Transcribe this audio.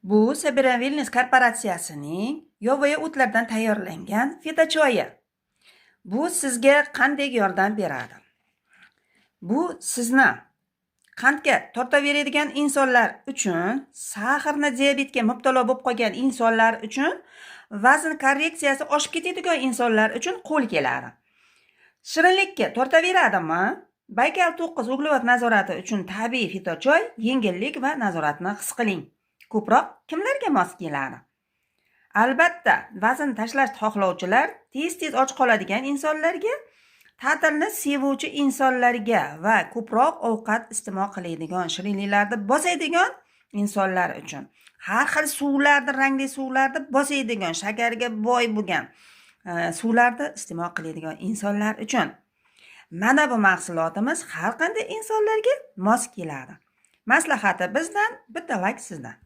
Bu Siberian Wellness korporatsiyasining yovvoyi o'tlardan tayyorlangan fitochoyi. Bu sizga qanday yordam beradi? Bu sizni qandga tortaveradigan insonlar uchun, saharni diabetga mubtalo bo'lib qolgan insonlar uchun, vazn korreksiyasi oshib ketadigan insonlar uchun qo'l keladi. Shirinlikka tortaveradimi? Baykal 9 uglevod nazorati uchun tabiiy fitochoy yengillik va nazoratni his qiling. Ko'proq kimlarga mos keladi? Albatta, vazn tashlashni xohlovchilar, tez-tez och qoladigan insonlarga, ta'tilni sevuvchi insonlarga va ko'proq ovqat iste'mol qiladigan, shirinliklarni bosadigan insonlar uchun. Har xil suvlarni, rangli suvlarni bosadigan, shakarga boy bo'lgan suvlarni iste'mol qiladigan insonlar uchun. Mana bu mahsulotimiz har qanday insonlarga mos keladi. Maslahati bizdan, bitta like sizdan.